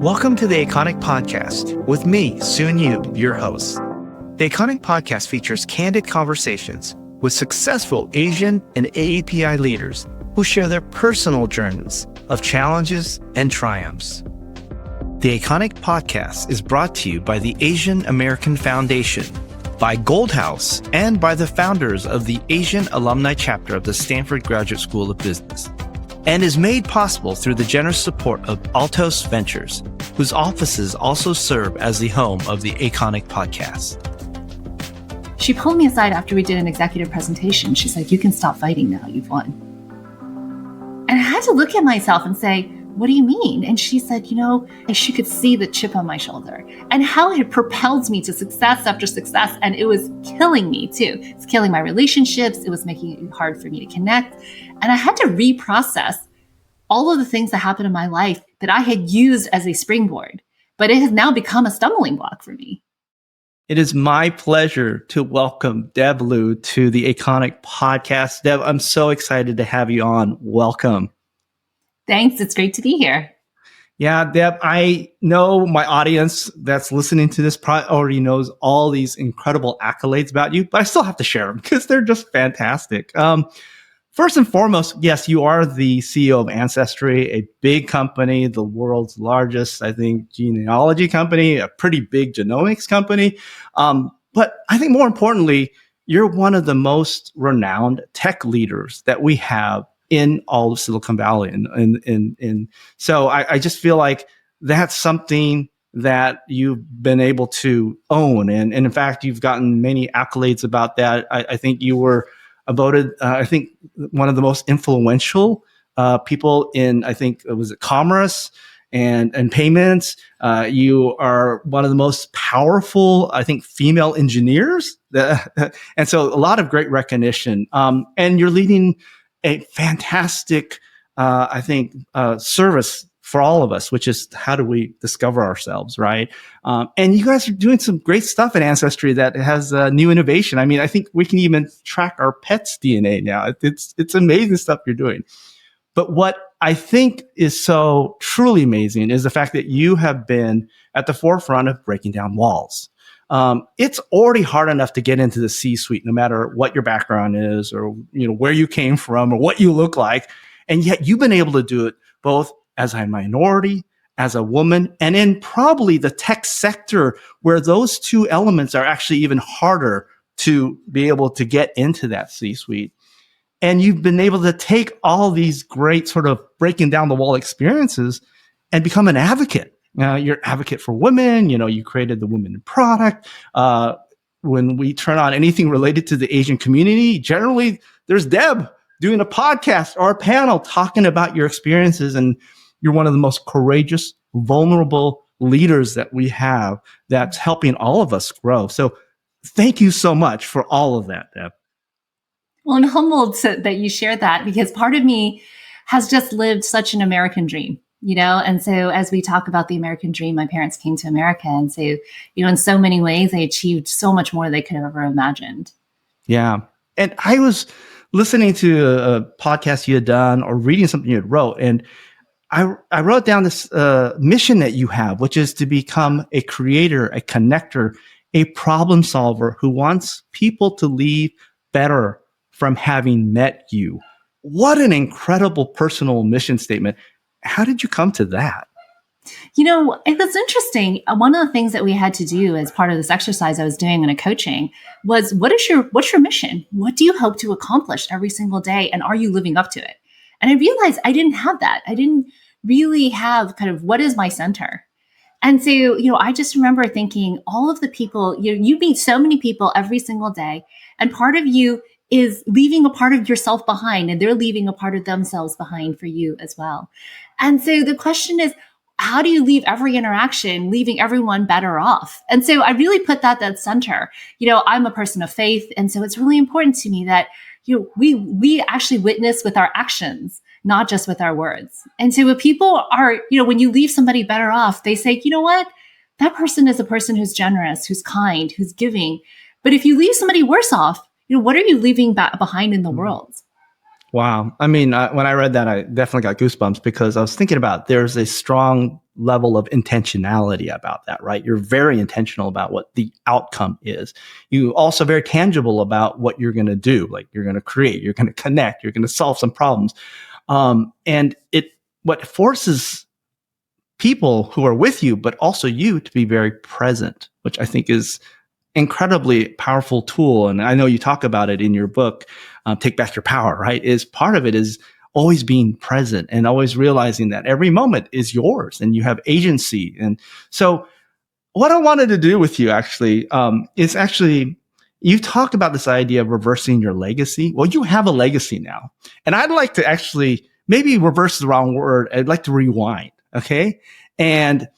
Welcome to the Aconic Podcast with me, Soon Yu, your host. The Aconic Podcast features candid conversations with successful Asian and AAPI leaders who share their personal journeys of challenges and triumphs. The Aconic Podcast is brought to you by the Asian American Foundation, by Gold House, and by the founders of the Asian Alumni Chapter of the Stanford Graduate School of Business, and is made possible through the generous support of Altos Ventures, whose offices also serve as the home of the Aconic Podcast. She pulled me aside after we did an executive presentation. She's like, "You can stop fighting now, you've won." And I had to look at myself and say, "What do you mean?" And she said, and she could see the chip on my shoulder and how it had propelled me to success after success. And it was killing me too. It's killing my relationships. It was making it hard for me to connect. And I had to reprocess all of the things that happened in my life that I had used as a springboard, but it has now become a stumbling block for me. It is my pleasure to welcome Deb Liu to the Aconic Podcast. Deb, I'm so excited to have you on. Welcome. Thanks. It's great to be here. Yeah, Deb, I know my audience that's listening to this already knows all these incredible accolades about you, but I still have to share them because they're just fantastic. First and foremost, yes, you are the CEO of Ancestry, a big company, the world's largest, I think, genealogy company, a pretty big genomics company. But I think more importantly, you're one of the most renowned tech leaders that we have in all of Silicon Valley. And so I just feel like that's something that you've been able to own. And in fact, you've gotten many accolades about that. I think you were voted, I think, one of the most influential people in, I think, was it commerce and payments. You are one of the most powerful, I think, female engineers. And so a lot of great recognition. And you're leading a fantastic, I think, service for all of us, which is how do we discover ourselves, right? And you guys are doing some great stuff at Ancestry that has new innovation. I mean, I think we can even track our pets' DNA now. It's amazing stuff you're doing. But what I think is so truly amazing is the fact that you have been at the forefront of breaking down walls. It's already hard enough to get into the C-suite, no matter what your background is or where you came from or what you look like. And yet you've been able to do it both as a minority, as a woman, and in probably the tech sector where those two elements are actually even harder to be able to get into that C-suite. And you've been able to take all these great sort of breaking down the wall experiences and become an advocate. You're an advocate for women. You created the Women in Product. When we turn on anything related to the Asian community, generally there's Deb doing a podcast or a panel talking about your experiences. And you're one of the most courageous, vulnerable leaders that we have that's helping all of us grow. So thank you so much for all of that, Deb. Well, I'm humbled that you shared that because part of me has just lived such an American dream. And so as we talk about the American dream, my parents came to America. And so, in so many ways, they achieved so much more than they could have ever imagined. Yeah. And I was listening to a podcast you had done or reading something you had wrote. And I wrote down this mission that you have, which is to become a creator, a connector, a problem solver who wants people to leave better from having met you. What an incredible personal mission statement. How did you come to that? It was interesting. One of the things that we had to do as part of this exercise I was doing in a coaching was, what's your mission? What do you hope to accomplish every single day? And are you living up to it? And I realized I didn't have that. I didn't really have kind of what is my center. And so, I just remember thinking all of the people, you meet so many people every single day, and part of you is leaving a part of yourself behind, and they're leaving a part of themselves behind for you as well. And so the question is, how do you leave every interaction, leaving everyone better off? And so I really put that center. I'm a person of faith. And so it's really important to me that, we actually witness with our actions, not just with our words. And so when people are, when you leave somebody better off, they say, what? That person is a person who's generous, who's kind, who's giving. But if you leave somebody worse off, what are you leaving behind in the world? Wow. I mean, when I read that, I definitely got goosebumps because I was thinking about there's a strong level of intentionality about that, right? You're very intentional about what the outcome is. You also very tangible about what you're going to do. Like you're going to create, you're going to connect, you're going to solve some problems. And what forces people who are with you, but also you, to be very present, which I think is incredibly powerful tool. And I know you talk about it in your book, Take Back Your Power, right? Is part of it is always being present and always realizing that every moment is yours and you have agency. And so what I wanted to do with you actually, is actually, you talked about this idea of reversing your legacy. Well, you have a legacy now. And I'd like to actually, maybe reverse is the wrong word. I'd like to rewind. Okay. And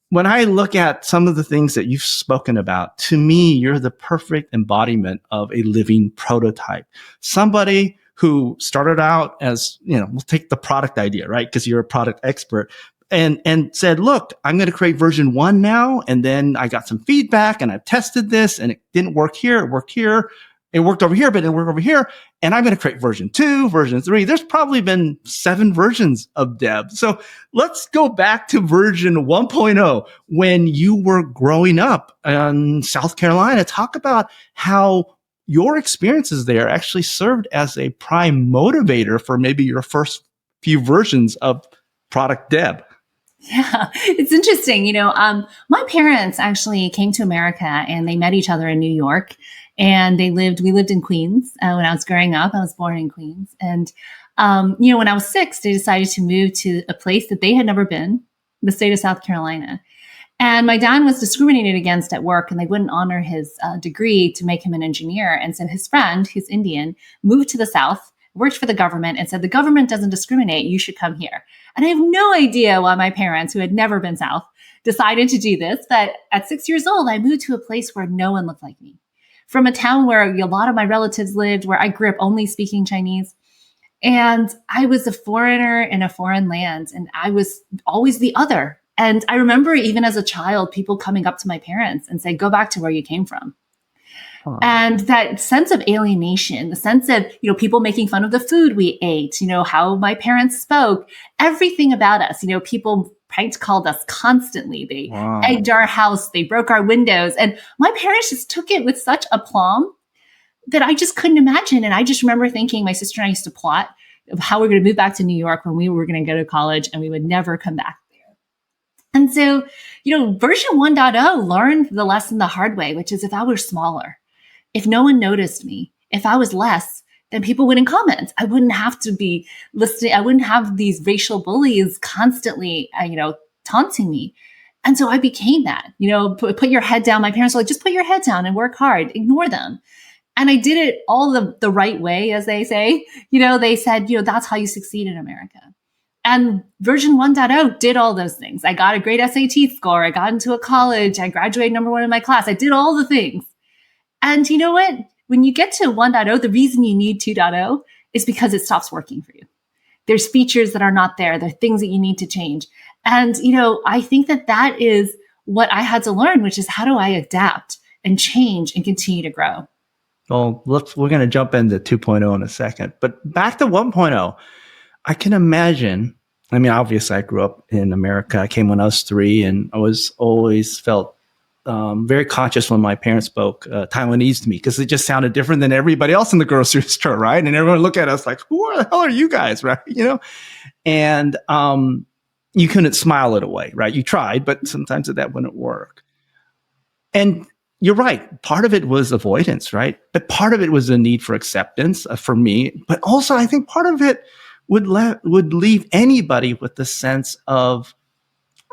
when I look at some of the things that you've spoken about, to me, you're the perfect embodiment of a living prototype. Somebody who started out as, we'll take the product idea, right? Because you're a product expert, and said, look, I'm going to create version 1 now. And then I got some feedback and I've tested this and it didn't work here. It worked here. It worked over here, but it didn't work over here. And I'm going to create version 2, version 3. There's probably been 7 versions of Deb. So let's go back to version 1.0 when you were growing up in South Carolina. Talk about how your experiences there actually served as a prime motivator for maybe your first few versions of product Deb. Yeah, it's interesting. My parents actually came to America and they met each other in New York, and we lived in Queens. When I was growing up, I was born in Queens. And, when I was 6, they decided to move to a place that they had never been, the state of South Carolina. And my dad was discriminated against at work, and they wouldn't honor his degree to make him an engineer. And so his friend, who's Indian, moved to the South, worked for the government, and said, the government doesn't discriminate. You should come here. And I have no idea why my parents, who had never been South, decided to do this. But at 6 years old, I moved to a place where no one looked like me. From a town where a lot of my relatives lived, where I grew up only speaking Chinese. And I was a foreigner in a foreign land, and I was always the other. And I remember even as a child, people coming up to my parents and say, go back to where you came from. Huh. And that sense of alienation, the sense of, people making fun of the food we ate, how my parents spoke, everything about us, people prank called us constantly. They egged our house, they broke our windows. And my parents just took it with such aplomb that I just couldn't imagine. And I just remember thinking, my sister and I used to plot of how we were going to move back to New York when we were going to go to college, and we would never come back there. And so, version 1.0 learned the lesson the hard way, which is if I were smaller, if no one noticed me, if I was less, then people wouldn't comment. I wouldn't have to be listening. I wouldn't have these racial bullies constantly, taunting me. And so I became that, put your head down. My parents were like, just put your head down and work hard, ignore them. And I did it all the right way, as they say. They said, that's how you succeed in America. And version 1.0 did all those things. I got a great SAT score. I got into a college. I graduated number 1 in my class. I did all the things. And you know what? When you get to 1.0, the reason you need 2.0 is because it stops working for you. There's features that are not there. There are things that you need to change. And, I think that is what I had to learn, which is how do I adapt and change and continue to grow? Well, we're going to jump into 2.0 in a second. But back to 1.0, I can imagine, obviously I grew up in America. I came when I was 3, and I was always felt very conscious when my parents spoke Taiwanese to me, because it just sounded different than everybody else in the grocery store, right? And everyone looked at us like, who the hell are you guys, right? And you couldn't smile it away, right? You tried, but sometimes that wouldn't work. And you're right. Part of it was avoidance, right? But part of it was a need for acceptance for me. But also, I think part of it would leave anybody with the sense of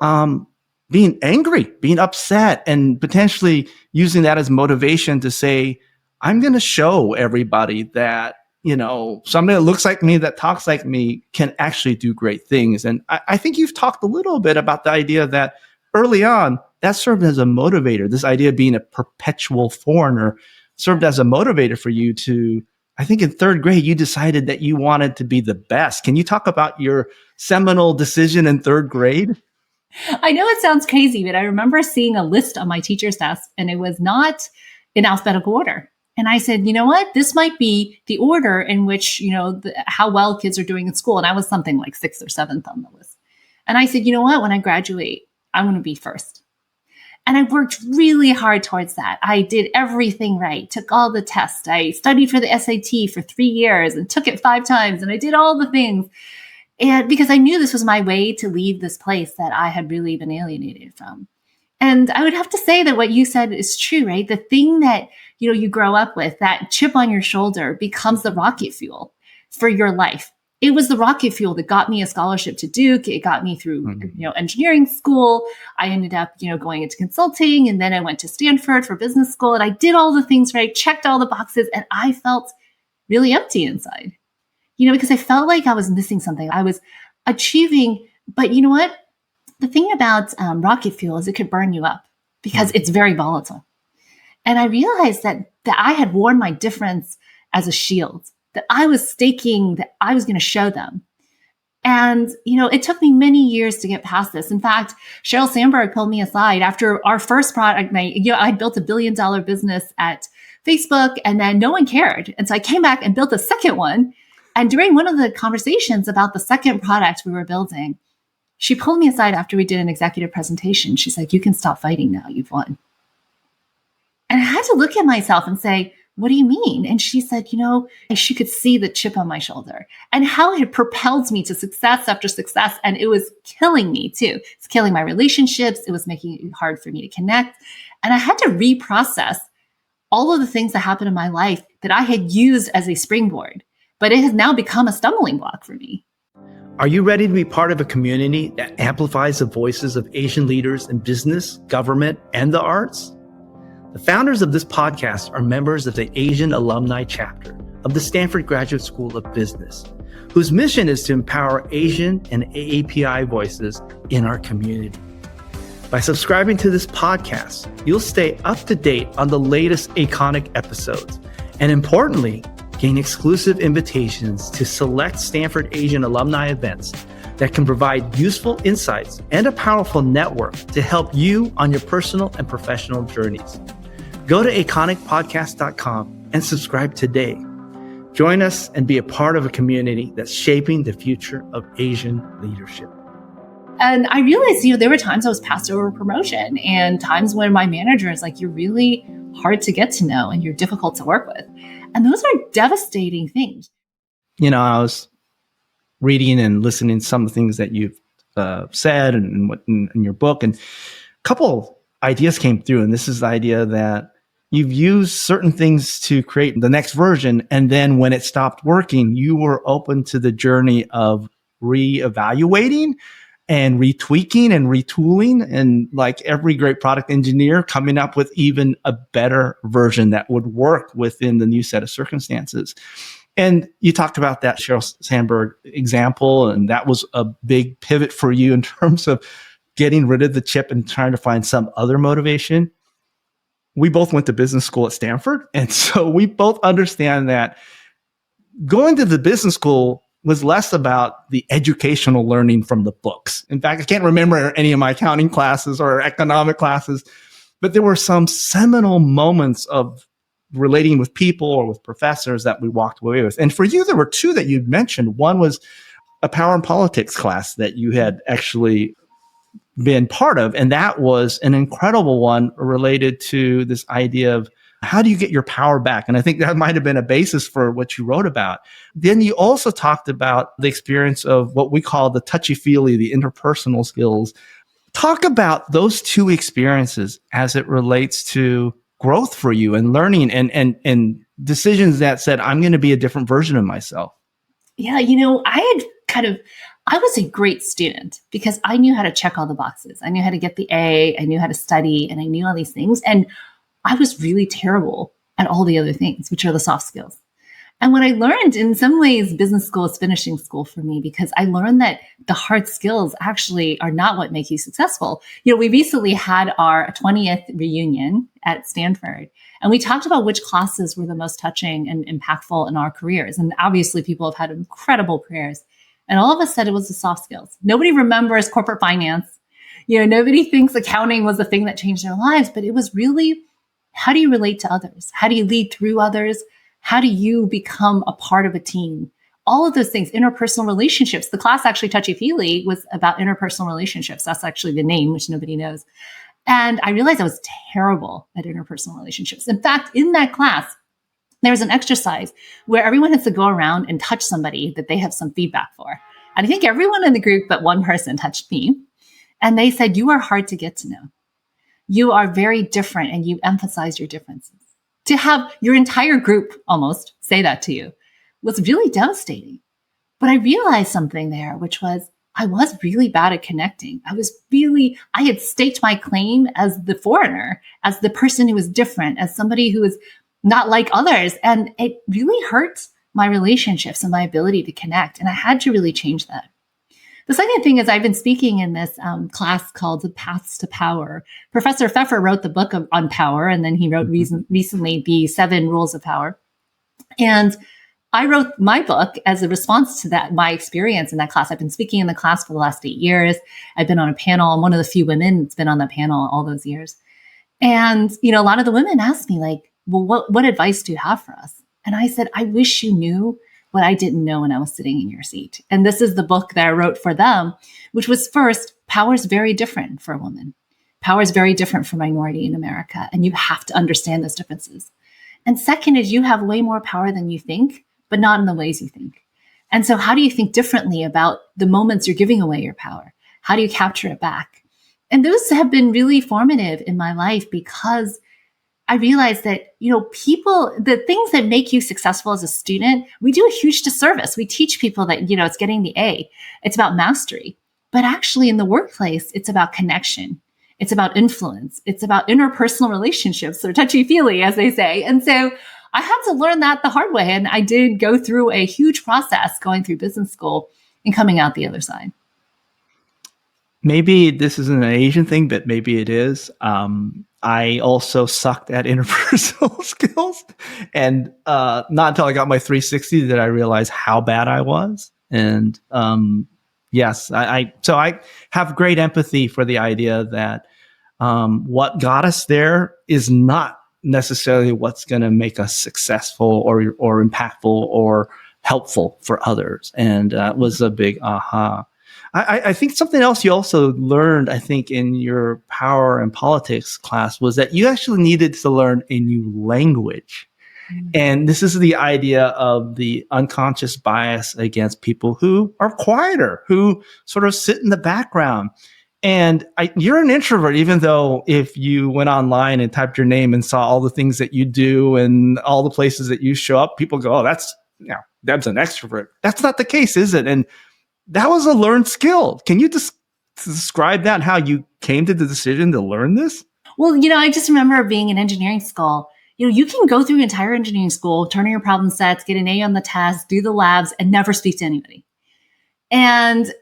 being angry, being upset, and potentially using that as motivation to say, I'm going to show everybody that, somebody that looks like me, that talks like me, can actually do great things. And I think you've talked a little bit about the idea that early on, that served as a motivator. This idea of being a perpetual foreigner served as a motivator for you to, I think in 3rd grade, you decided that you wanted to be the best. Can you talk about your seminal decision in 3rd grade? I know it sounds crazy, but I remember seeing a list on my teacher's desk, and it was not in alphabetical order. And I said, you know what? This might be the order in which, how well kids are doing in school. And I was something like 6th or 7th on the list. And I said, you know what? When I graduate, I want to be first. And I worked really hard towards that. I did everything right, took all the tests. I studied for the SAT for 3 years and took it 5 times. And I did all the things. And because I knew this was my way to leave this place that I had really been alienated from. And I would have to say that what you said is true, right? The thing that, you grow up with, that chip on your shoulder, becomes the rocket fuel for your life. It was the rocket fuel that got me a scholarship to Duke. It got me through, engineering school. I ended up, going into consulting, and then I went to Stanford for business school, and I did all the things right, checked all the boxes, and I felt really empty inside, because I felt like I was missing something. I was achieving, but you know what? The thing about rocket fuel is it could burn you up because it's very volatile. And I realized that I had worn my difference as a shield, that I was staking, that I was going to show them. And, it took me many years to get past this. In fact, Sheryl Sandberg pulled me aside after our first product. I built $1 billion business at Facebook, and then no one cared. And so I came back and built a second one. And during one of the conversations about the second product we were building, she pulled me aside after we did an executive presentation. She's like, you can stop fighting now. You've won. And I had to look at myself and say, what do you mean? And she said, she could see the chip on my shoulder and how it had propelled me to success after success. And it was killing me too. It's killing my relationships. It was making it hard for me to connect. And I had to reprocess all of the things that happened in my life that I had used as a springboard, but it has now become a stumbling block for me. Are you ready to be part of a community that amplifies the voices of Asian leaders in business, government, and the arts? The founders of this podcast are members of the Asian Alumni Chapter of the Stanford Graduate School of Business, whose mission is to empower Asian and AAPI voices in our community. By subscribing to this podcast, you'll stay up to date on the latest Aconic episodes, and importantly, gain exclusive invitations to select Stanford Asian alumni events that can provide useful insights and a powerful network to help you on your personal and professional journeys. Go to aconicpodcast.com and subscribe today. Join us and be a part of a community that's shaping the future of Asian leadership. And I realized, there were times I was passed over promotion and times when my manager is like, you're really hard to get to know and you're difficult to work with. And those are devastating things. I was reading and listening to some of the things that you've said and what in your book, and a couple ideas came through. And this is the idea that you've used certain things to create the next version. And then when it stopped working, you were open to the journey of reevaluating and retweaking and retooling, and like every great product engineer, coming up with even a better version that would work within the new set of circumstances. And you talked about that Sheryl Sandberg example, and that was a big pivot for you in terms of getting rid of the chip and trying to find some other motivation. We both went to business school at Stanford, and so we both understand that going to the business school was less about the educational learning from the books. In fact, I can't remember any of my accounting classes or economic classes, but there were some seminal moments of relating with people or with professors that we walked away with. And for you, there were two that you'd mentioned. One was a power and politics class that you had actually been part of. And that was an incredible one related to this idea of how do you get your power back? And I think that might have been a basis for what you wrote about. Then you also talked about the experience of what we call the touchy-feely, the interpersonal skills. Talk about those two experiences as it relates to growth for you and learning and decisions that said, I'm going to be a different version of myself. Yeah, I was a great student because I knew how to check all the boxes. I knew how to get the A, I knew how to study, and I knew all these things. And I was really terrible at all the other things, which are the soft skills. And what I learned, in some ways, business school is finishing school for me, because I learned that the hard skills actually are not what make you successful. We recently had our 20th reunion at Stanford, and we talked about which classes were the most touching and impactful in our careers. And obviously people have had incredible careers. And all of us said it was the soft skills. Nobody remembers corporate finance. Nobody thinks accounting was the thing that changed their lives, but it was really, how do you relate to others? How do you lead through others? How do you become a part of a team? all of those things, interpersonal relationships. The class actually, Touchy-Feely, was about interpersonal relationships. That's actually the name, which nobody knows. And I realized I was terrible at interpersonal relationships. In fact, in that class, there was an exercise where everyone has to go around and touch somebody that they have some feedback for. And I think everyone in the group but one person touched me. And they said, you are hard to get to know. You are very different and you emphasize your differences. To have your entire group almost say that to you was really devastating. But I realized something there, which was I was really bad at connecting. I had staked my claim as the foreigner, as the person who was different, as somebody who was not like others. And it really hurt my relationships and my ability to connect. And I had to really change that. The second thing is I've been speaking in this class called The Paths to Power. Professor Pfeffer wrote the book on power, and then he wrote recently the 7 Rules of Power. And I wrote my book as a response to that, my experience in that class. I've been speaking in the class for the last 8 years. I've been on a panel. I'm one of the few women that's been on that panel all those years. And, a lot of the women asked me like, well, what advice do you have for us? And I said, I wish you knew what I didn't know when I was sitting in your seat. And this is the book that I wrote for them, which was first, power is very different for a woman. Power is very different for minority in America. And you have to understand those differences. And second is you have way more power than you think, but not in the ways you think. And so how do you think differently about the moments you're giving away your power? How do you capture it back? And those have been really formative in my life because I realized that, people, the things that make you successful as a student, we do a huge disservice. We teach people that, it's getting the A. It's about mastery. But actually in the workplace, it's about connection. It's about influence. It's about interpersonal relationships, or touchy-feely, as they say. And so I had to learn that the hard way. And I did go through a huge process going through business school and coming out the other side. Maybe this isn't an Asian thing, but maybe it is. I also sucked at interpersonal skills, and not until I got my 360 did I realize how bad I was. And yes, so I have great empathy for the idea that what got us there is not necessarily what's going to make us successful or impactful or helpful for others. And it was a big aha. I think something else you also learned, I think, in your power and politics class was that you actually needed to learn a new language. Mm-hmm. And this is the idea of the unconscious bias against people who are quieter, who sort of sit in the background. And you're an introvert, even though if you went online and typed your name and saw all the things that you do and all the places that you show up, people go, oh, Deb's an extrovert. That's not the case, is it? And that was a learned skill. Can you describe that, how you came to the decision to learn this? Well, I just remember being in engineering school. You can go through entire engineering school, turn in your problem sets, get an A on the test, do the labs, and never speak to anybody. And,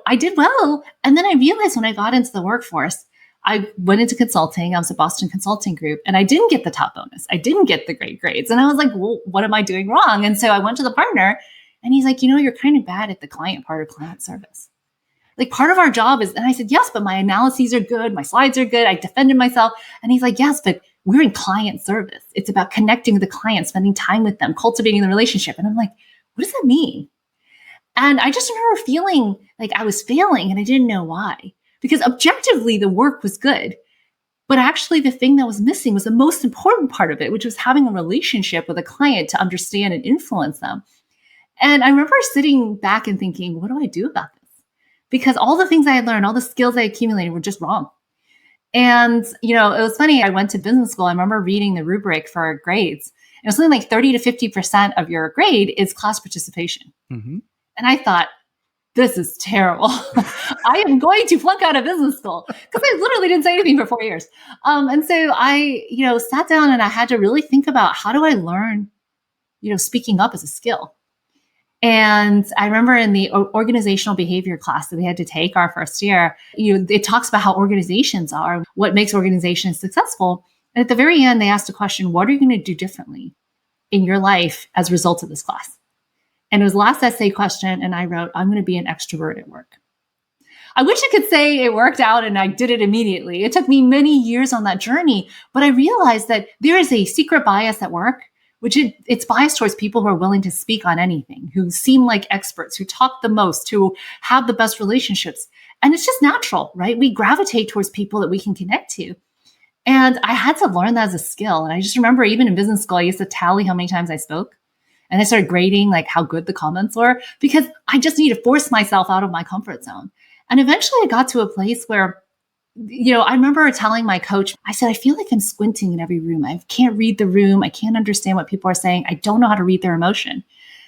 I did well. And then I realized when I got into the workforce, I went into consulting. I was a Boston Consulting Group, and I didn't get the top bonus. I didn't get the great grades. And I was like, well, what am I doing wrong? And so I went to the partner. And he's like, you're kind of bad at the client part of client service. Like part of our job is, and I said, yes, but my analyses are good. My slides are good. I defended myself. And he's like, yes, but we're in client service. It's about connecting with the client, spending time with them, cultivating the relationship. And I'm like, what does that mean? And I just remember feeling like I was failing and I didn't know why, because objectively the work was good. But actually the thing that was missing was the most important part of it, which was having a relationship with a client to understand and influence them. And I remember sitting back and thinking, what do I do about this? Because all the things I had learned, all the skills I accumulated were just wrong. And, it was funny. I went to business school. I remember reading the rubric for grades. It was something like 30 to 50% of your grade is class participation. Mm-hmm. And I thought, this is terrible. I am going to flunk out of business school because I literally didn't say anything for 4 years. And so I, sat down and I had to really think about how do I learn, speaking up as a skill. And I remember in the organizational behavior class that we had to take our first year, it talks about how organizations are, what makes organizations successful. And at the very end, they asked a question, what are you going to do differently in your life as a result of this class? And it was the last essay question. And I wrote, I'm going to be an extrovert at work. I wish I could say it worked out and I did it immediately. It took me many years on that journey, but I realized that there is a secret bias at work it's biased towards people who are willing to speak on anything, who seem like experts, who talk the most, who have the best relationships. And it's just natural, right? We gravitate towards people that we can connect to. And I had to learn that as a skill. And I just remember even in business school, I used to tally how many times I spoke. And I started grading like how good the comments were, because I just need to force myself out of my comfort zone. And eventually I got to a place where, I remember telling my coach, I said, I feel like I'm squinting in every room. I can't read the room. I can't understand what people are saying. I don't know how to read their emotion.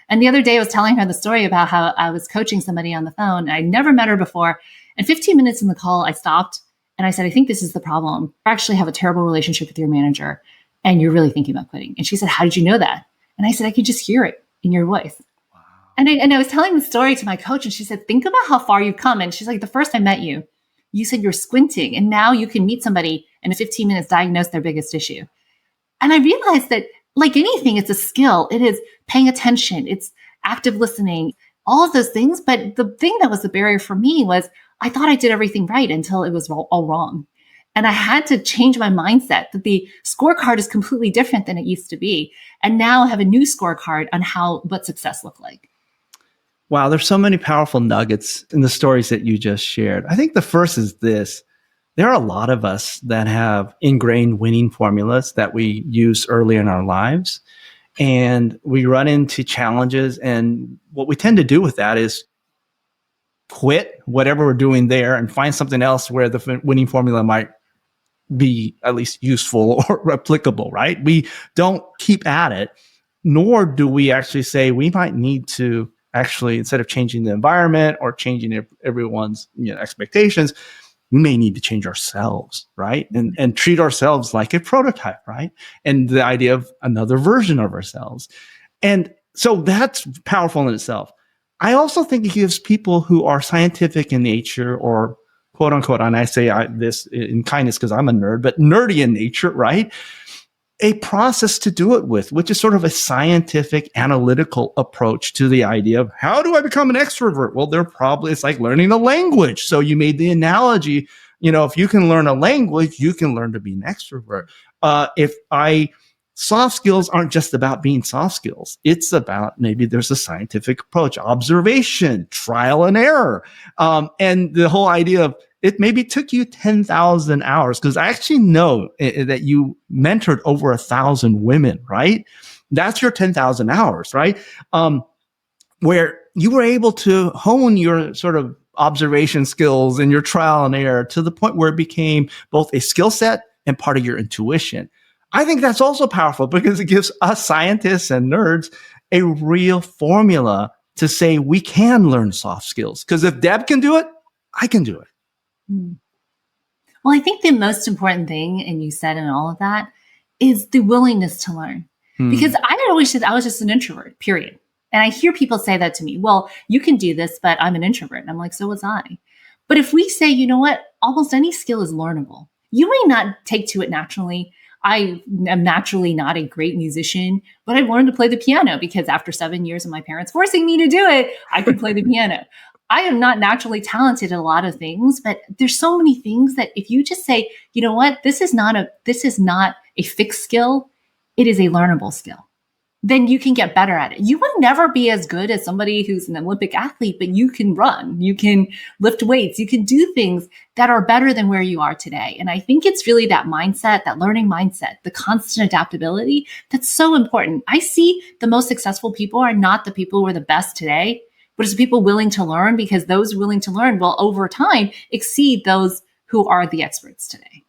And the other day I was telling her the story about how I was coaching somebody on the phone. I never met her before. And 15 minutes in the call, I stopped and I said, I think this is the problem. You actually have a terrible relationship with your manager and you're really thinking about quitting. And she said, how did you know that? And I said, I could just hear it in your voice. Wow. And I was telling the story to my coach and she said, think about how far you've come. And she's like, the first time I met you, you said you're squinting and now you can meet somebody and in 15 minutes diagnose their biggest issue. And I realized that like anything, it's a skill. It is paying attention. It's active listening, all of those things. But the thing that was the barrier for me was I thought I did everything right until it was all wrong. And I had to change my mindset that the scorecard is completely different than it used to be. And now I have a new scorecard on what success looked like. Wow, there's so many powerful nuggets in the stories that you just shared. I think the first is this. There are a lot of us that have ingrained winning formulas that we use early in our lives. And we run into challenges. And what we tend to do with that is quit whatever we're doing there and find something else where the winning formula might be at least useful or replicable, right? We don't keep at it, nor do we actually say we might need to actually, instead of changing the environment or changing everyone's expectations, we may need to change ourselves, right? And treat ourselves like a prototype, right? And the idea of another version of ourselves. And so that's powerful in itself. I also think it gives people who are scientific in nature or quote unquote, and I say this in kindness because I'm a nerd, but nerdy in nature, right? A process to do it with, which is sort of a scientific analytical approach to the idea of how do I become an extrovert? Well, it's like learning a language. So you made the analogy, if you can learn a language, you can learn to be an extrovert. Soft skills aren't just about being soft skills. It's about maybe there's a scientific approach, observation, trial and error. And the whole idea of it maybe took you 10,000 hours, because I actually know that you mentored over 1,000 women, right? That's your 10,000 hours, right? Where you were able to hone your sort of observation skills and your trial and error to the point where it became both a skill set and part of your intuition. I think that's also powerful because it gives us scientists and nerds a real formula to say we can learn soft skills. Because if Deb can do it, I can do it. Well, I think the most important thing, and you said in all of that, is the willingness to learn. Because I had always said I was just an introvert, period. And I hear people say that to me. Well, you can do this, but I'm an introvert. And I'm like, so was I. But if we say, you know what, almost any skill is learnable. You may not take to it naturally. I am naturally not a great musician, but I learned to play the piano because after 7 years of my parents forcing me to do it, I could play the piano. I am not naturally talented at a lot of things, but there's so many things that if you just say, you know what, this is not a fixed skill, it is a learnable skill, then you can get better at it. You will never be as good as somebody who's an Olympic athlete, but you can run, you can lift weights, you can do things that are better than where you are today. And I think it's really that mindset, that learning mindset, the constant adaptability that's so important. I see the most successful people are not the people who are the best today, but it's the people willing to learn, because those willing to learn will over time exceed those who are the experts today.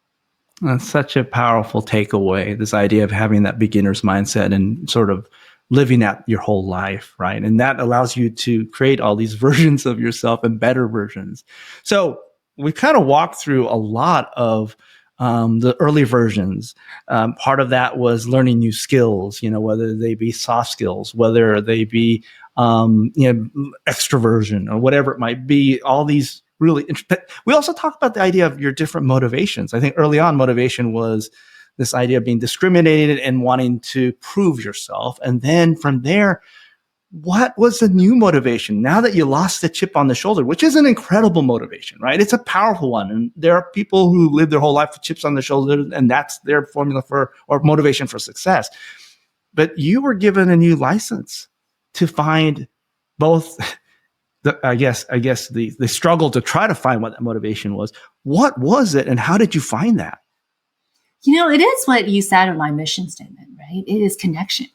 That's such a powerful takeaway, this idea of having that beginner's mindset and sort of living out your whole life, right? And that allows you to create all these versions of yourself and better versions. So we kind of walked through a lot of the early versions. Part of that was learning new skills, whether they be soft skills, whether they be extroversion or whatever it might be, all these really interesting. We also talk about the idea of your different motivations. I think early on motivation was this idea of being discriminated and wanting to prove yourself. And then from there, what was the new motivation? Now that you lost the chip on the shoulder, which is an incredible motivation, right? It's a powerful one. And there are people who live their whole life with chips on the shoulder, and that's their formula or motivation for success. but you were given a new license to find both I guess the struggle to try to find what that motivation was. What was it, and how did you find that? It is what you said in my mission statement, right? It is connection.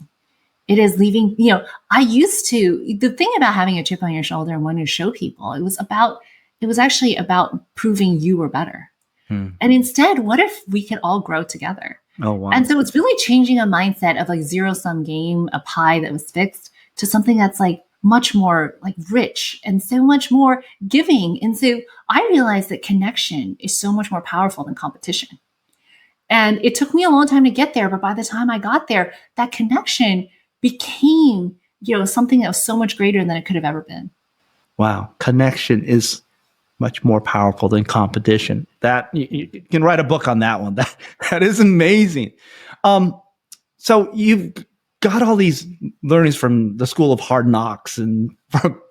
It is leaving, the thing about having a chip on your shoulder and wanting to show people, it was actually about proving you were better. And instead, what if we could all grow together? Oh, wow. And so it's really changing a mindset of like zero-sum game, a pie that was fixed, to something that's like much more like rich and so much more giving. And so I realized that connection is so much more powerful than competition. And it took me a long time to get there, but by the time I got there, that connection became, something that was so much greater than it could have ever been. Wow. Connection is much more powerful than competition. That you can write a book on that one. That is amazing. So you've got all these learnings from the School of Hard Knocks and from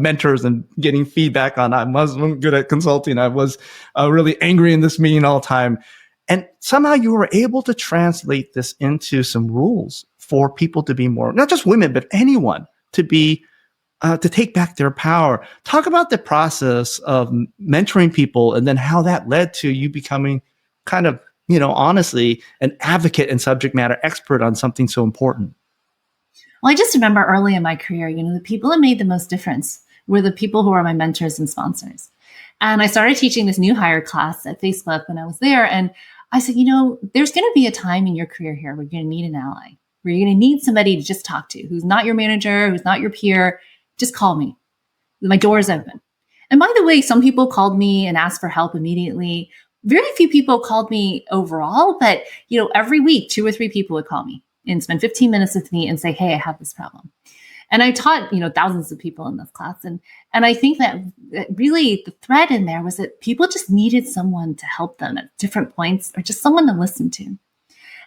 mentors and getting feedback on. I wasn't good at consulting. I was really angry in this meeting all the time. And somehow you were able to translate this into some rules for people to be more, not just women, but anyone to be, to take back their power. Talk about the process of mentoring people and then how that led to you becoming kind of, honestly, an advocate and subject matter expert on something so important. Well, I just remember early in my career, the people that made the most difference were the people who were my mentors and sponsors. And I started teaching this new hire class at Facebook when I was there. And I said, there's going to be a time in your career here where you're going to need an ally, where you're going to need somebody to just talk to, who's not your manager, who's not your peer. Just call me. My door is open. And by the way, some people called me and asked for help immediately. Very few people called me overall, but every week, 2 or 3 people would call me and spend 15 minutes with me and say, hey, I have this problem. And I taught, thousands of people in this class. And I think that really the thread in there was that people just needed someone to help them at different points or just someone to listen to.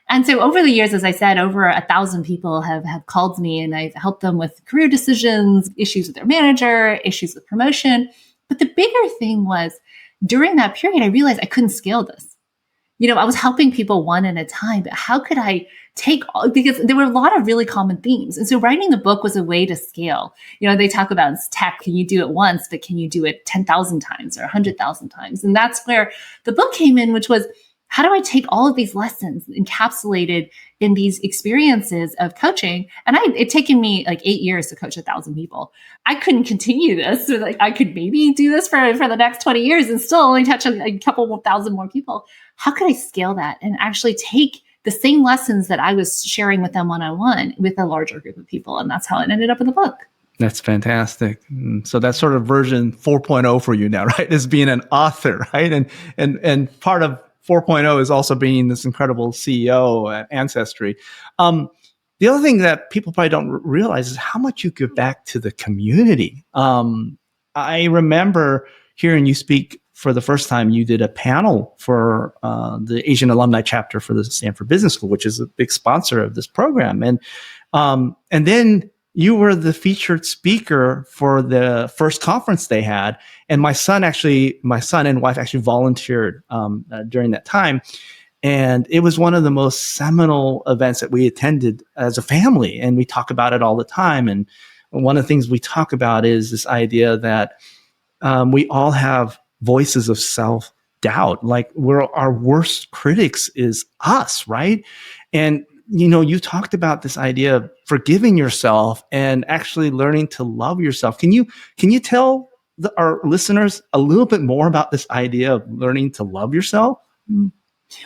And so over the years, as I said, over 1,000 people have called me and I've helped them with career decisions, issues with their manager, issues with promotion. But the bigger thing was during that period, I realized I couldn't scale this. I was helping people one at a time, but how could I because there were a lot of really common themes. And so writing the book was a way to scale. They talk about tech. Can you do it once, but can you do it 10,000 times or 100,000 times? And that's where the book came in, which was, how do I take all of these lessons encapsulated in these experiences of coaching? And it'd taken me like 8 years to coach 1,000 people. I couldn't continue this. So I could maybe do this for the next 20 years and still only touch a couple thousand more people. How could I scale that and actually take the same lessons that I was sharing with them one-on-one with a larger group of people? And that's how it ended up in the book. That's fantastic. So that's sort of version 4.0 for you now, right? Is being an author, right? And part of 4.0 is also being this incredible CEO at Ancestry. The other thing that people probably don't realize is how much you give back to the community. I remember hearing you speak for the first time. You did a panel for the Asian alumni chapter for the Stanford Business School, which is a big sponsor of this program. And then you were the featured speaker for the first conference they had. And my son and wife actually volunteered during that time. And it was one of the most seminal events that we attended as a family. And we talk about it all the time. And one of the things we talk about is this idea that we all have voices of self-doubt. Like our worst critics is us, right? And you talked about this idea of forgiving yourself and actually learning to love yourself. Can you tell our listeners a little bit more about this idea of learning to love yourself?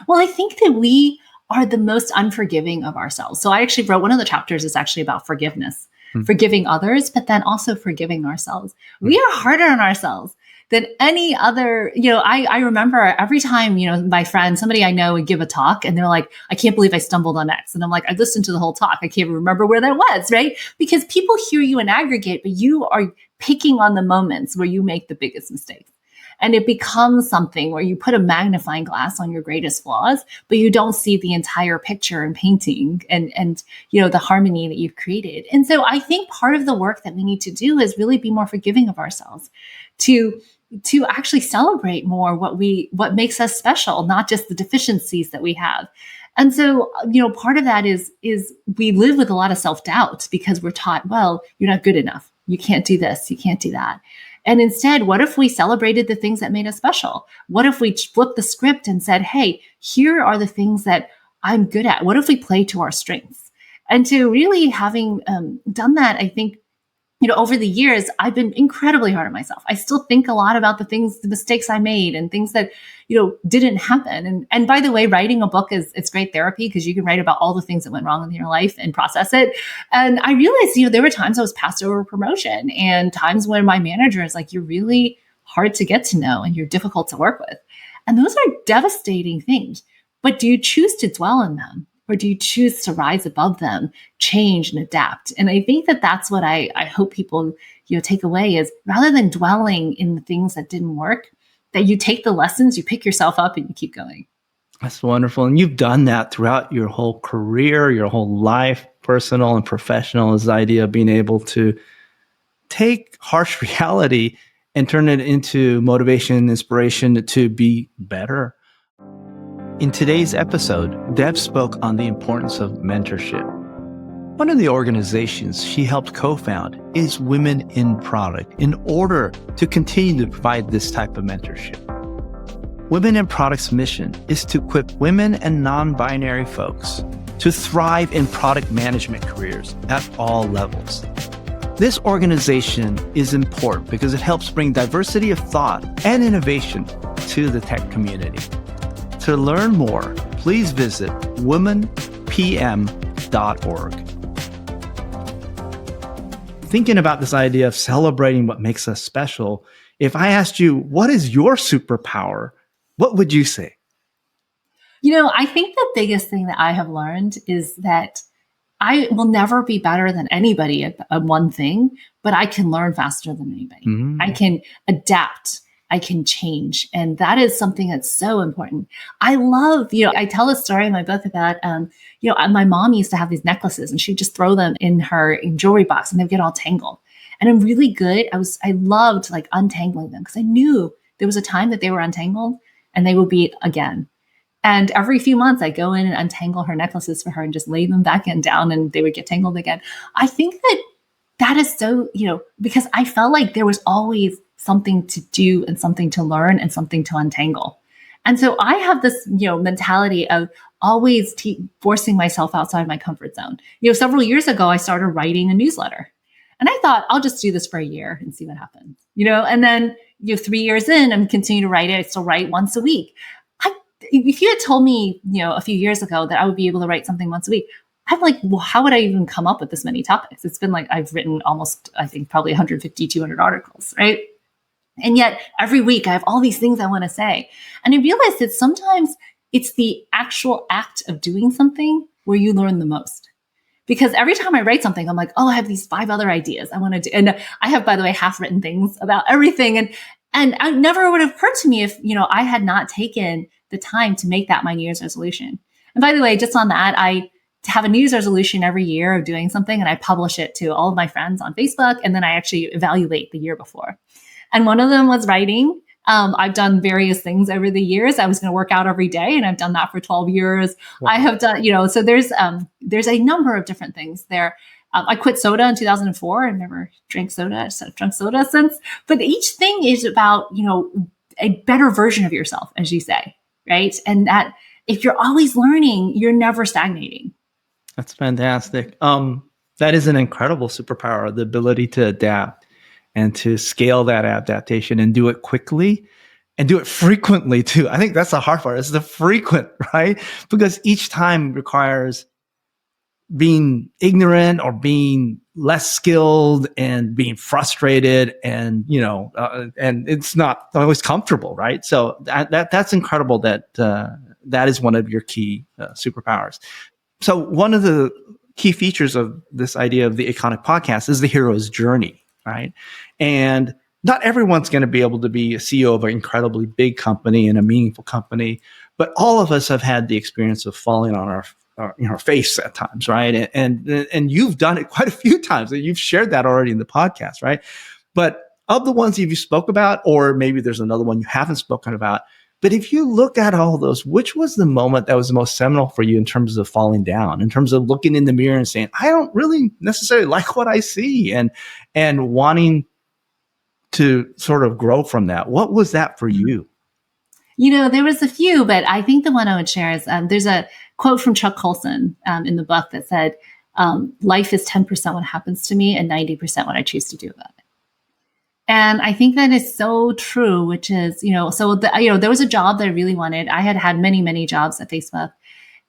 Well, I think that we are the most unforgiving of ourselves. So I actually wrote one of the chapters is actually about forgiveness, forgiving others, but then also forgiving ourselves. We are harder on ourselves than any other, I remember every time, my friend, somebody I know would give a talk and they're like, I can't believe I stumbled on X. And I'm like, I listened to the whole talk. I can't remember where that was, right? Because people hear you in aggregate, but you are picking on the moments where you make the biggest mistakes. And it becomes something where you put a magnifying glass on your greatest flaws, but you don't see the entire picture and painting and the harmony that you've created. And so I think part of the work that we need to do is really be more forgiving of ourselves, to actually celebrate more what makes us special, not just the deficiencies that we have. And so, part of that is we live with a lot of self-doubt because we're taught, well, you're not good enough. You can't do this. You can't do that. And instead, what if we celebrated the things that made us special? What if we flipped the script and said, hey, here are the things that I'm good at? What if we play to our strengths? And to really having done that, I think, over the years, I've been incredibly hard on myself. I still think a lot about the mistakes I made and things that, didn't happen. And by the way, writing a book it's great therapy because you can write about all the things that went wrong in your life and process it. And I realized, there were times I was passed over a promotion and times when my manager is like, you're really hard to get to know and you're difficult to work with. And those are devastating things. But do you choose to dwell in them? Or do you choose to rise above them, change and adapt? And I think that that's what I hope people take away is rather than dwelling in the things that didn't work, that you take the lessons, you pick yourself up and you keep going. That's wonderful. And you've done that throughout your whole career, your whole life, personal and professional, is the idea of being able to take harsh reality and turn it into motivation and inspiration to be better. In today's episode, Deb spoke on the importance of mentorship. One of the organizations she helped co-found is Women in Product in order to continue to provide this type of mentorship. Women in Product's mission is to equip women and non-binary folks to thrive in product management careers at all levels. This organization is important because it helps bring diversity of thought and innovation to the tech community. To learn more, please visit womenpm.org. Thinking about this idea of celebrating what makes us special, if I asked you, what is your superpower? What would you say? I think the biggest thing that I have learned is that I will never be better than anybody at one thing, but I can learn faster than anybody. Mm-hmm. I can adapt. I can change. And that is something that's so important. I love, I tell a story in my book about, my mom used to have these necklaces and she'd just throw them in her jewelry box and they'd get all tangled. And I'm really good. I loved untangling them because I knew there was a time that they were untangled and they would be again. And every few months I go in and untangle her necklaces for her and just lay them back and down and they would get tangled again. I think that is so, because I felt like there was always something to do and something to learn and something to untangle. And so I have this, mentality of always forcing myself outside my comfort zone. Several years ago, I started writing a newsletter and I thought I'll just do this for a year and see what happens, and then, 3 years in, I'm continuing to write it. I still write once a week. If you had told me, a few years ago that I would be able to write something once a week, I'm like, well, how would I even come up with this many topics? It's been I've written almost, I think probably 150, 200 articles, right? And yet every week I have all these things I want to say. And I realized that sometimes it's the actual act of doing something where you learn the most. Because every time I write something, I'm like, oh, I have these 5 other ideas I want to do. And I have, by the way, half-written things about everything. And it never would have occurred to me if, I had not taken the time to make that my New Year's resolution. And by the way, just on that, I have a New Year's resolution every year of doing something and I publish it to all of my friends on Facebook. And then I actually evaluate the year before. And one of them was writing. I've done various things over the years. I was going to work out every day and I've done that for 12 years. Wow. I have done, so there's a number of different things there. I quit soda in 2004. I've never drank soda. I've drunk soda since. But each thing is about, a better version of yourself, as you say, right? And that if you're always learning, you're never stagnating. That's fantastic. That is an incredible superpower, the ability to adapt and to scale that adaptation and do it quickly and do it frequently too. I think that's the hard part. It's the frequent, right? Because each time requires being ignorant or being less skilled and being frustrated and, and it's not always comfortable, right? So that's incredible that that is one of your key superpowers. So one of the key features of this idea of the Aconic Podcast is the hero's journey, right? And not everyone's going to be able to be a CEO of an incredibly big company and a meaningful company, but all of us have had the experience of falling on our face at times, right? And you've done it quite a few times, and you've shared that already in the podcast, right? But of the ones you spoke about, or maybe there's another one you haven't spoken about, But if you look at all those, which was the moment that was the most seminal for you in terms of falling down, in terms of looking in the mirror and saying, I don't really necessarily like what I see, and wanting to sort of grow from that? What was that for you? There was a few, but I think the one I would share is there's a quote from Chuck Colson in the book that said, life is 10% what happens to me and 90% what I choose to do about it. And I think that is so true, which is, there was a job that I really wanted. I had had many, many jobs at Facebook.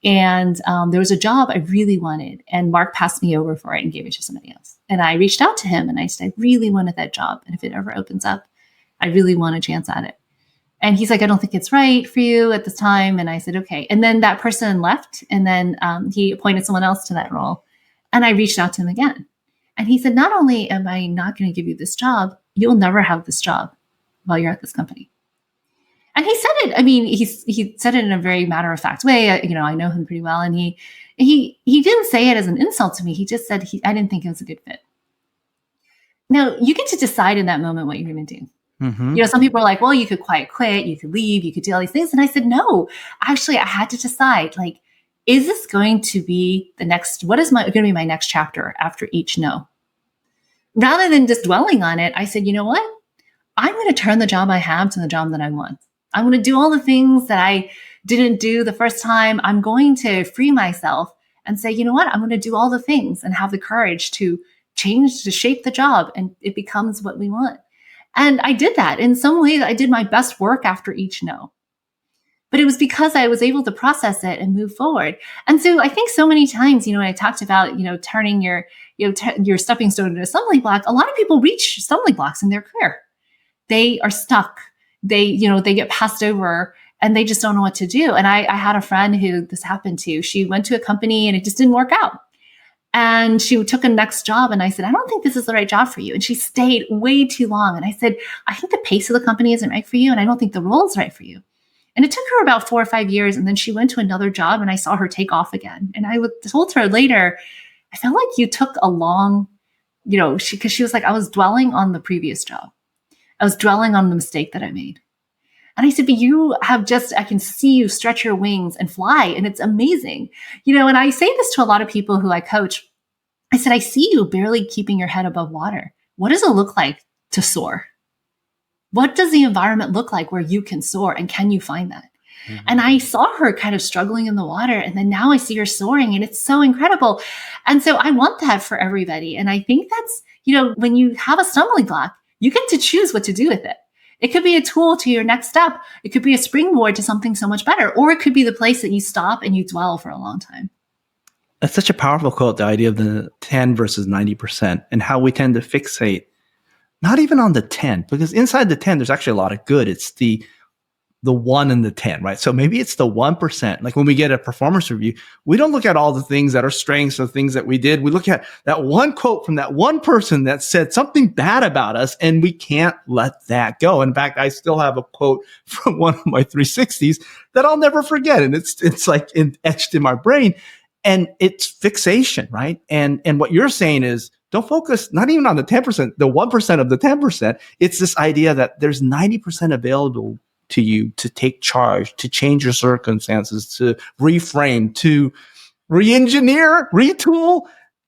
And there was a job I really wanted. And Mark passed me over for it and gave it to somebody else. And I reached out to him and I said, I really wanted that job. And if it ever opens up, I really want a chance at it. And he's like, I don't think it's right for you at this time. And I said, okay. And then that person left. And then he appointed someone else to that role. And I reached out to him again. And he said, not only am I not going to give you this job, you'll never have this job while you're at this company. And he said it, he said it in a very matter-of-fact way. I know him pretty well. And he didn't say it as an insult to me. He just said, I didn't think it was a good fit. Now, you get to decide in that moment what you're going to do. Mm-hmm. Some people are like, well, you could quiet quit, you could leave, you could do all these things. And I said, no, actually, I had to decide, is this going to be what is going to be my next chapter after each no? Rather than just dwelling on it, I said, you know what? I'm going to turn the job I have to the job that I want. I'm going to do all the things that I didn't do the first time. I'm going to free myself and say, you know what? I'm going to do all the things and have the courage to change, to shape the job, and it becomes what we want. And I did that. In some ways, I did my best work after each no. But it was because I was able to process it and move forward. And so I think so many times, when I talked about, turning your stepping stone into a stumbling block, a lot of people reach stumbling blocks in their career. They are stuck. They get passed over and they just don't know what to do. And I had a friend who this happened to. She went to a company and it just didn't work out. And she took a next job. And I said, I don't think this is the right job for you. And she stayed way too long. And I said, I think the pace of the company isn't right for you. And I don't think the role is right for you. And it took her about 4 or 5 years. And then she went to another job and I saw her take off again. And I told her later, I felt like you took a long, because she was like, I was dwelling on the previous job. I was dwelling on the mistake that I made. And I said, but you have I can see you stretch your wings and fly. And it's amazing. And I say this to a lot of people who I coach. I said, I see you barely keeping your head above water. What does it look like to soar? What does the environment look like where you can soar? And can you find that? Mm-hmm. And I saw her kind of struggling in the water. And then now I see her soaring and it's so incredible. And so I want that for everybody. And I think that's, when you have a stumbling block, you get to choose what to do with it. It could be a tool to your next step. It could be a springboard to something so much better. Or it could be the place that you stop and you dwell for a long time. That's such a powerful quote, the idea of the 10 versus 90% and how we tend to fixate, not even on the 10, because inside the 10, there's actually a lot of good. It's the 1 and the 10, right? So maybe it's the 1%. Like when we get a performance review, we don't look at all the things that are strengths or things that we did. We look at that one quote from that one person that said something bad about us, and we can't let that go. In fact, I still have a quote from one of my 360s that I'll never forget. And it's like etched in my brain, and it's fixation, right? And what you're saying is, don't focus not even on the 10%, the 1% of the 10%. It's this idea that there's 90% available to you to take charge, to change your circumstances, to reframe, to re-engineer, retool,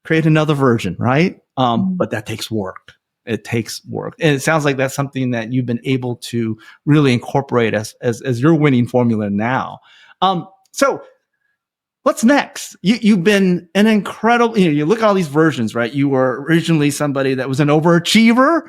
create another version, right? But that takes work. It takes work. And it sounds like that's something that you've been able to really incorporate as your winning formula now. So what's next? You've been an incredible, you look at all these versions, right? You were originally somebody that was an overachiever,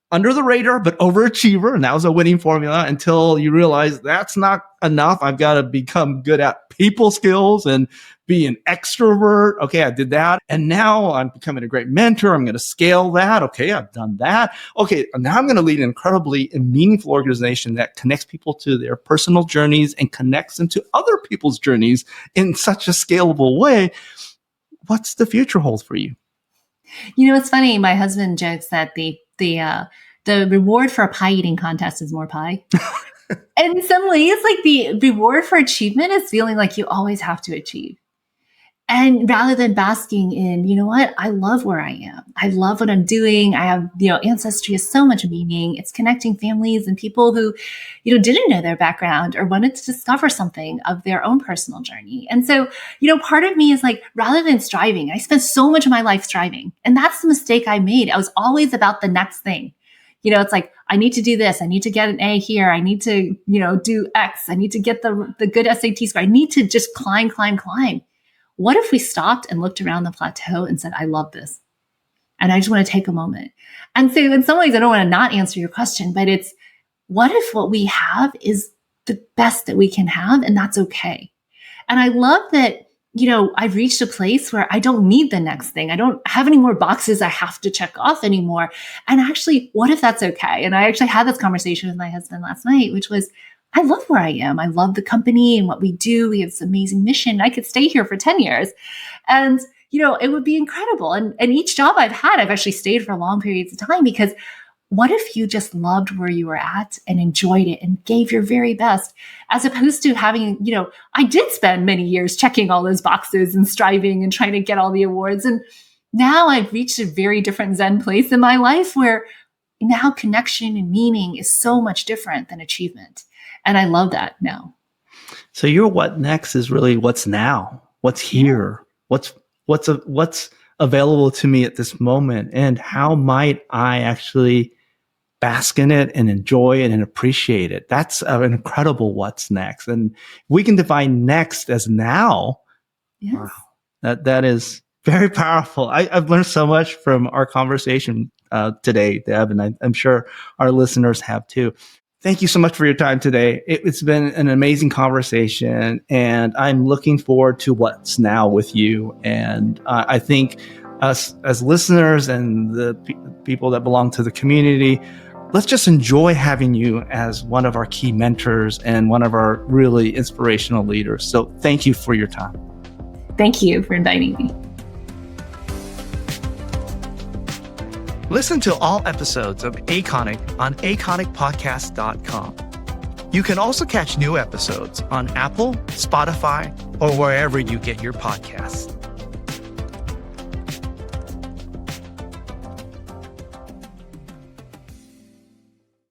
under the radar, but overachiever. And that was a winning formula until you realize that's not enough. I've got to become good at people skills and be an extrovert. Okay, I did that. And now I'm becoming a great mentor. I'm going to scale that. Okay, I've done that. Okay, now I'm going to lead an incredibly meaningful organization that connects people to their personal journeys and connects them to other people's journeys in such a scalable way. What's the future hold for you? It's funny. My husband jokes that the reward for a pie eating contest is more pie. And in some ways, like the reward for achievement is feeling like you always have to achieve. And rather than basking in, you know what, I love where I am. I love what I'm doing. I have, Ancestry has so much meaning. It's connecting families and people who, didn't know their background or wanted to discover something of their own personal journey. And so, part of me is like, rather than striving, I spent so much of my life striving. And that's the mistake I made. I was always about the next thing. It's like, I need to do this. I need to get an A here. I need to, do X. I need to get the good SAT score. I need to just climb. What if we stopped and looked around the plateau and said, I love this. And I just want to take a moment. And so in some ways, I don't want to not answer your question, but it's, what if what we have is the best that we can have? And that's okay. And I love that, I've reached a place where I don't need the next thing. I don't have any more boxes I have to check off anymore. And actually, what if that's okay? And I actually had this conversation with my husband last night, which was, I love where I am. I love the company and what we do. We have this amazing mission. I could stay here for 10 years. And, it would be incredible. And each job I've had, I've actually stayed for long periods of time, because what if you just loved where you were at and enjoyed it and gave your very best, as opposed to having, I did spend many years checking all those boxes and striving and trying to get all the awards. And now I've reached a very different Zen place in my life where now connection and meaning is so much different than achievement. And I love that now. So your what next is really what's now, what's here, what's available to me at this moment, and how might I actually bask in it and enjoy it and appreciate it. That's an incredible what's next. And we can define next as now. Yes. Wow. That is very powerful. I've learned so much from our conversation today, Deb, and I'm sure our listeners have too. Thank you so much for your time today. It's been an amazing conversation, and I'm looking forward to what's now with you. And I think us as listeners and the people that belong to the community, let's just enjoy having you as one of our key mentors and one of our really inspirational leaders. So thank you for your time. Thank you for inviting me. Listen to all episodes of Aconic on aconicpodcast.com. You can also catch new episodes on Apple, Spotify, or wherever you get your podcasts.